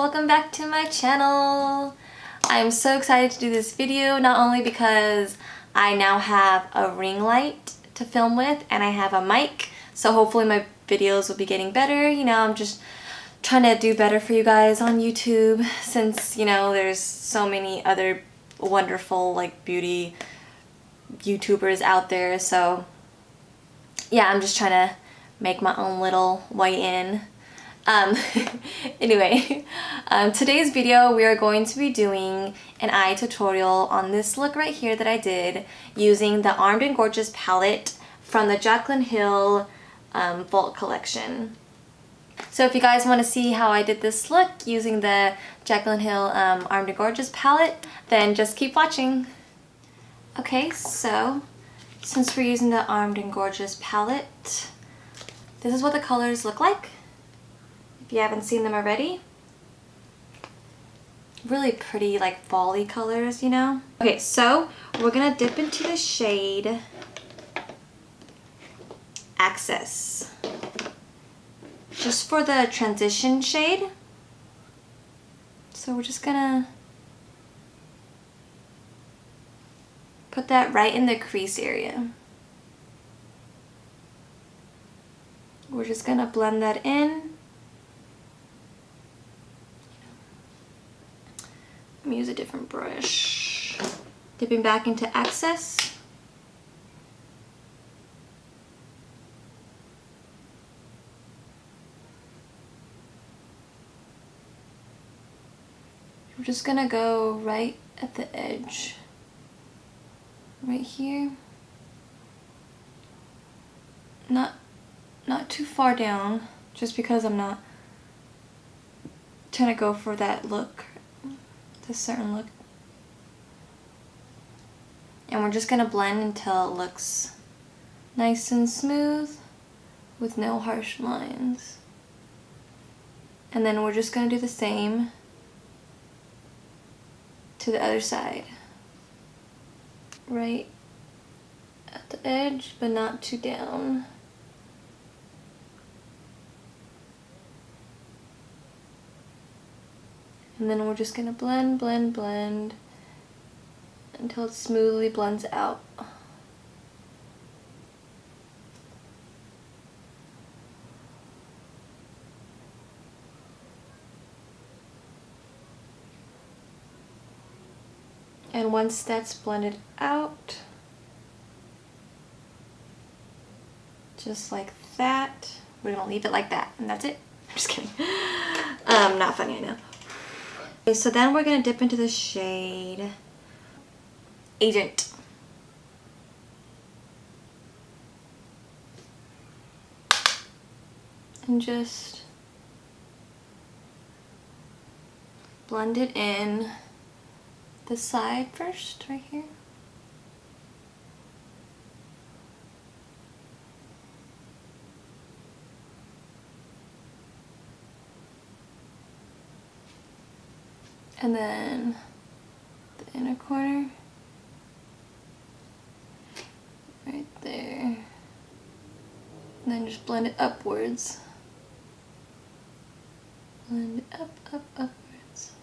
welcome back to my channel. I'm so excited to do this video, not only because I now have a ring light to film with and I have a mic, so hopefully my videos will be getting better. You know, I'm just trying to do better for you guys on YouTube since, you know, there's so many other wonderful like beauty YouTubers out there. So yeah, I'm just trying to make my own little way in. Anyway, today's video we are going to be doing an eye tutorial on this look right here that I did using the Armed and Gorgeous palette from the Jaclyn Hill Vault collection. So if you guys want to see how I did this look using the Jaclyn Hill Armed and Gorgeous palette, then just keep watching. Okay, so since we're using the Armed and Gorgeous palette, this is what the colors look like. If you haven't seen them already. Really pretty, like fall-y colors, you know? Okay, so we're gonna dip into the shade Access. Just for the transition shade. So we're just gonna put that right in the crease area. We're just gonna blend that in. Let me use a different brush. Dipping back into Access. We're just gonna go right at the edge. Right here. Not too far down, just because I'm not trying to go for that look. This certain look. And we're just gonna blend until it looks nice and smooth with no harsh lines. And then we're just gonna do the same to the other side. Right at the edge, but not too down. And then we're just gonna blend, blend, blend until it smoothly blends out. And once that's blended out, just like that, we're gonna leave it like that, and that's it. I'm just kidding. Not funny, I know. Okay, so then we're gonna dip into the shade Agent. And just blend it in the side first, right here. And then the inner corner, right there. And then just blend it upwards. Blend it up, up, upwards.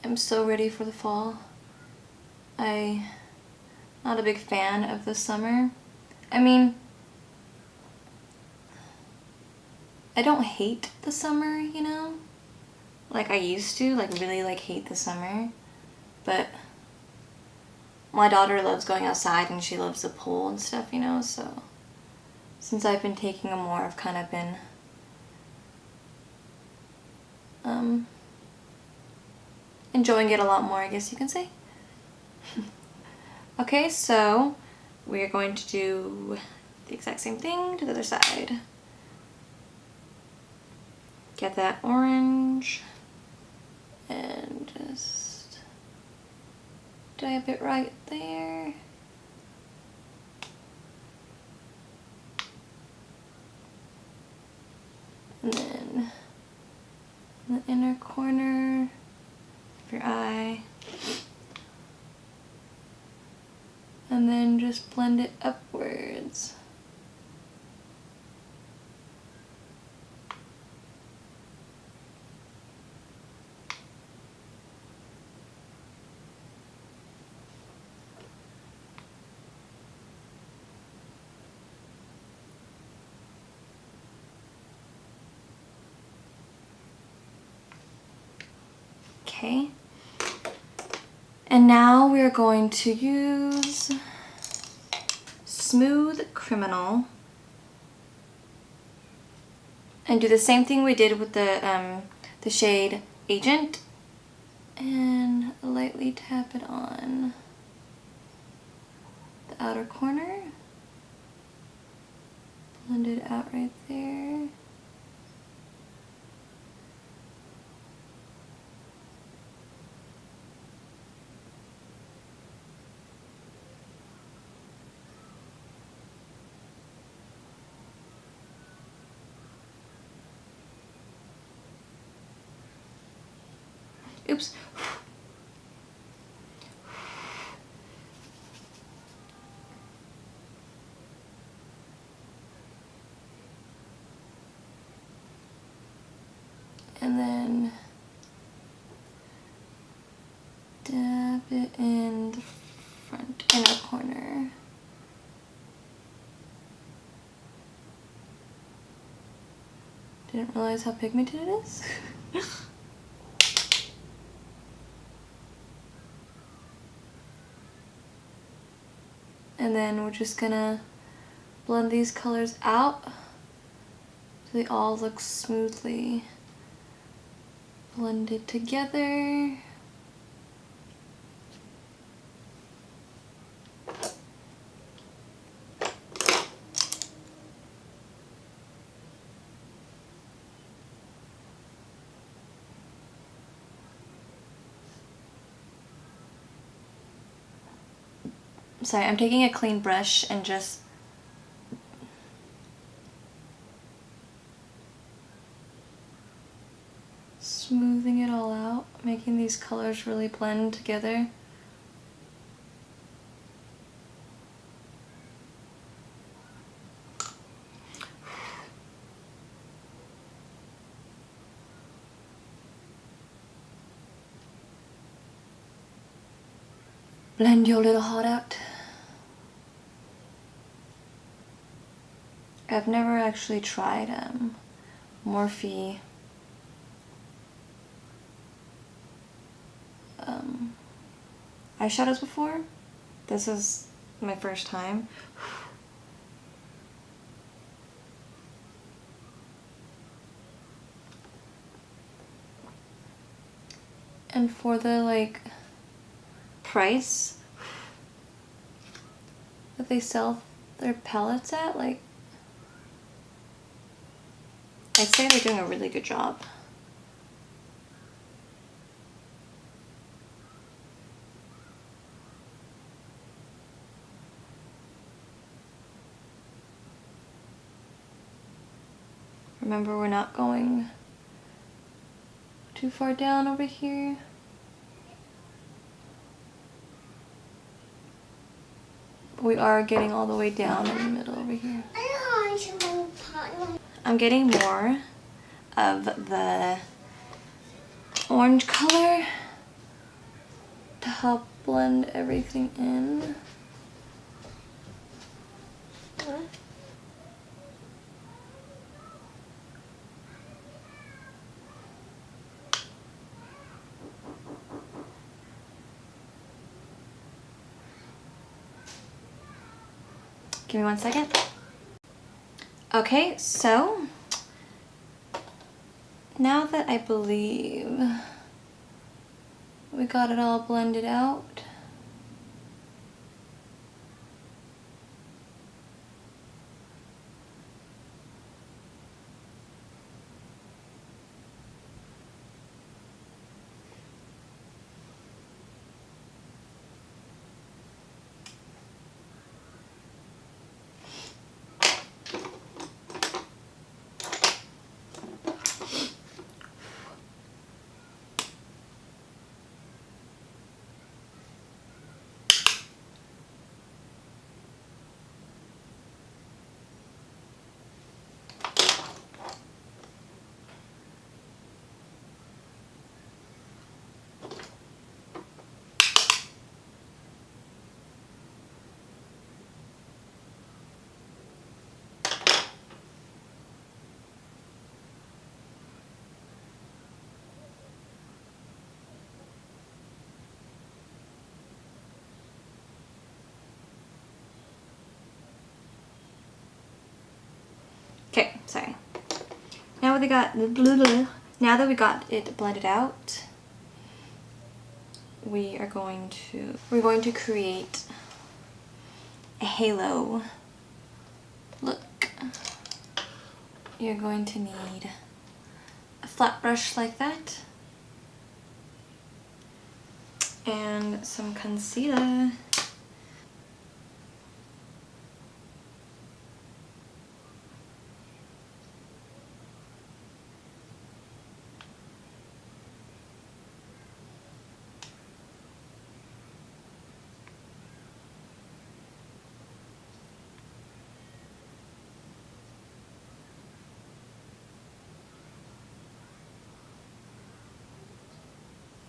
I'm so ready for the fall. I'm not a big fan of the summer. I mean, I don't hate the summer, you know? Like I used to, like really like hate the summer, but my daughter loves going outside and she loves the pool and stuff, you know, so since I've been taking them more, I've kind of been enjoying it a lot more, I guess you can say. Okay, so we're going to do the exact same thing to the other side. Get that orange and just dab it right there. And then in the inner corner of your eye. And then just blend it upwards. okay? And now we are going to use Smooth Criminal and do the same thing we did with the shade Agent, and lightly tap it on the outer corner. Blend it out right there. Oops. And then dab it in the front inner corner. Didn't realize how pigmented it is. And then we're just gonna blend these colors out so they all look smoothly blended together. Sorry, I'm taking a clean brush and just smoothing it all out, making these colors really blend together. Blend your little heart out. I've never actually tried Morphe eyeshadows before. This is my first time. And for the like price that they sell their palettes at, like, I'd say they're doing a really good job. Remember, we're not going too far down over here. We are getting all the way down in the middle over here. I'm getting more of the orange color to help blend everything in. Give me 1 second. Okay, so now that I believe we got it all blended out, that we got it blended out, we're going to create a halo look. You're going to need a flat brush like that and some concealer.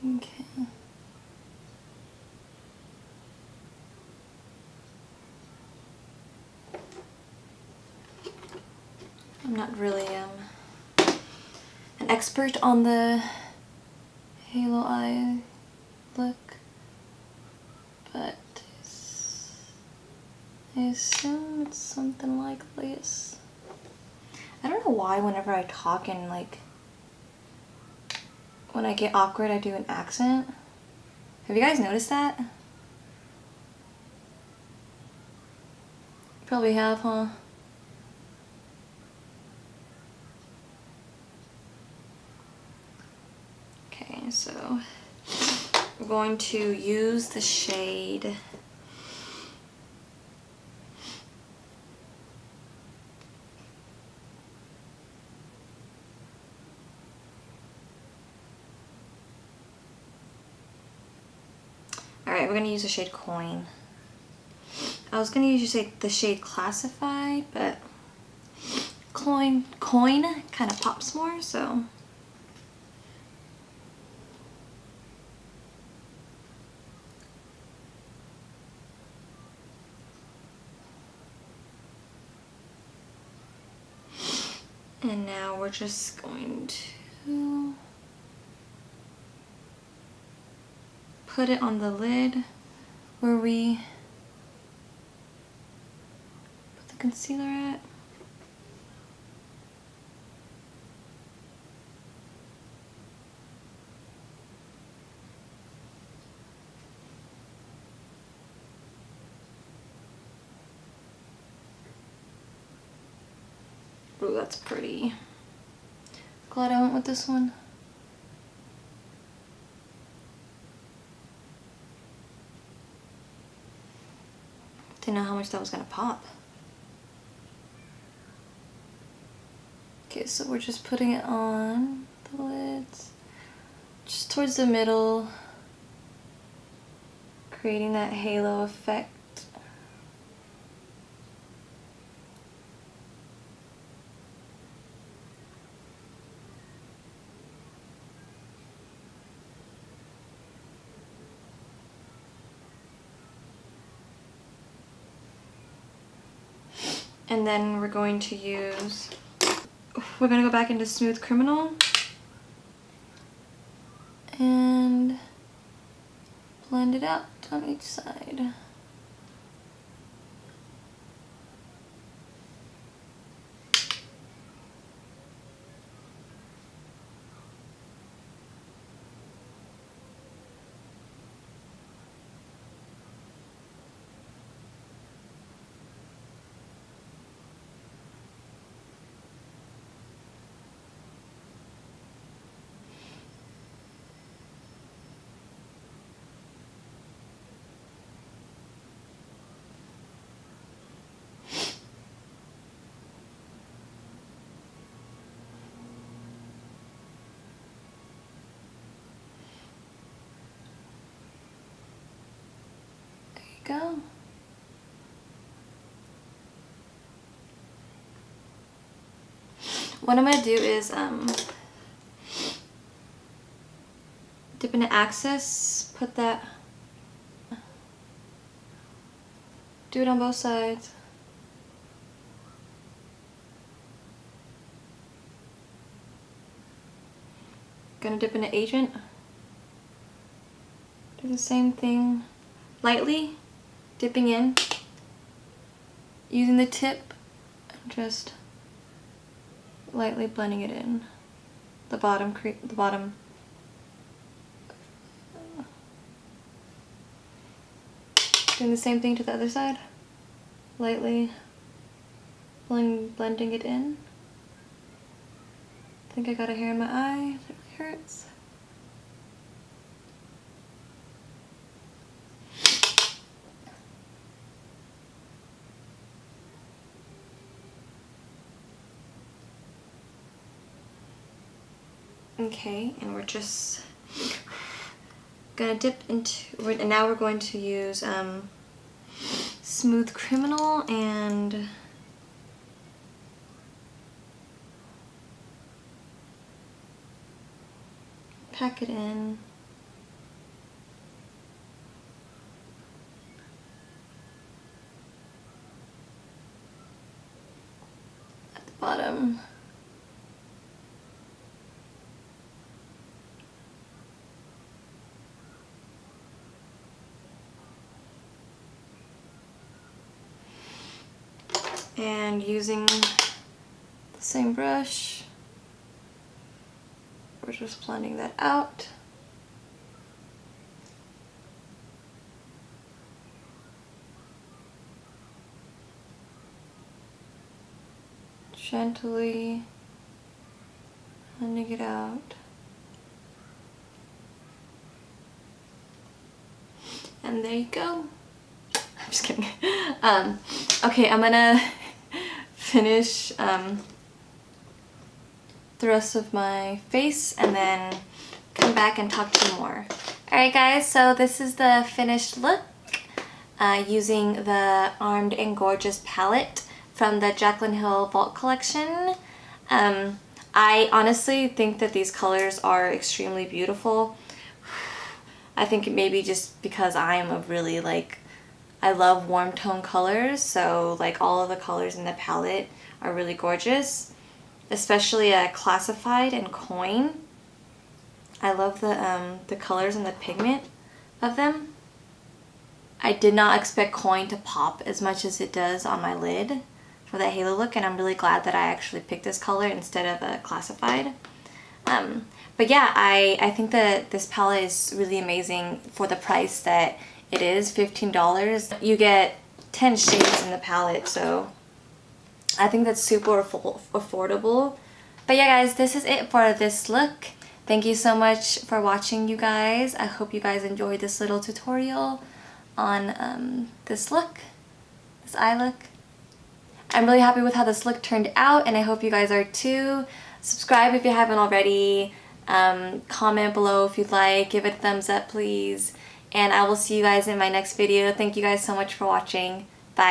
Okay. I'm not really an expert on the halo eye look, but I assume it's something like this. I don't know why whenever I talk and like when I get awkward I do an accent. Have you guys noticed that? Probably have, huh? Okay, so we're going to use the shade Alright, we're going to use the shade Coin. I was going to use the shade Classified, but Coin kind of pops more, so. And now we're just going to put it on the lid where we put the concealer at. Ooh, that's pretty. Glad I went with this one. Didn't know how much that was gonna pop. Okay, so we're just putting it on the lids, just towards the middle, creating that halo effect. And then we're going to go back into Smooth Criminal and blend it out on each side. Go. What I'm gonna do is dip into Access, put that, do it on both sides. Gonna dip into Agent, do the same thing, lightly dipping in, using the tip, and just lightly blending it in. The bottom. Doing the same thing to the other side. Lightly blending it in. I think I got a hair in my eye. It really hurts. Okay, and we're just gonna dip into, and now we're going to use Smooth Criminal and pack it in. At the bottom. And using the same brush, we're just blending that out. Gently blending it out. And there you go. I'm just kidding. Okay, I'm gonna finish the rest of my face and then come back and talk to you more. Alright guys, so this is the finished look using the Armed and Gorgeous palette from the Jaclyn Hill Vault collection. I honestly think that these colors are extremely beautiful. I think maybe just because I am a really I love warm tone colors, so all of the colors in the palette are really gorgeous, especially Classified and Coin. I love the colors and the pigment of them. I did not expect Coin to pop as much as it does on my lid for that halo look, and I'm really glad that I actually picked this color instead of Classified. But yeah, I think that this palette is really amazing for the price that it is, $15. You get 10 shades in the palette, so I think that's super affordable. But yeah guys, this is it for this look. Thank you so much for watching, you guys. I hope you guys enjoyed this little tutorial on this look, this eye look. I'm really happy with how this look turned out, and I hope you guys are too. Subscribe if you haven't already. Comment below if you'd like. Give it a thumbs up, please. And I will see you guys in my next video. Thank you guys so much for watching.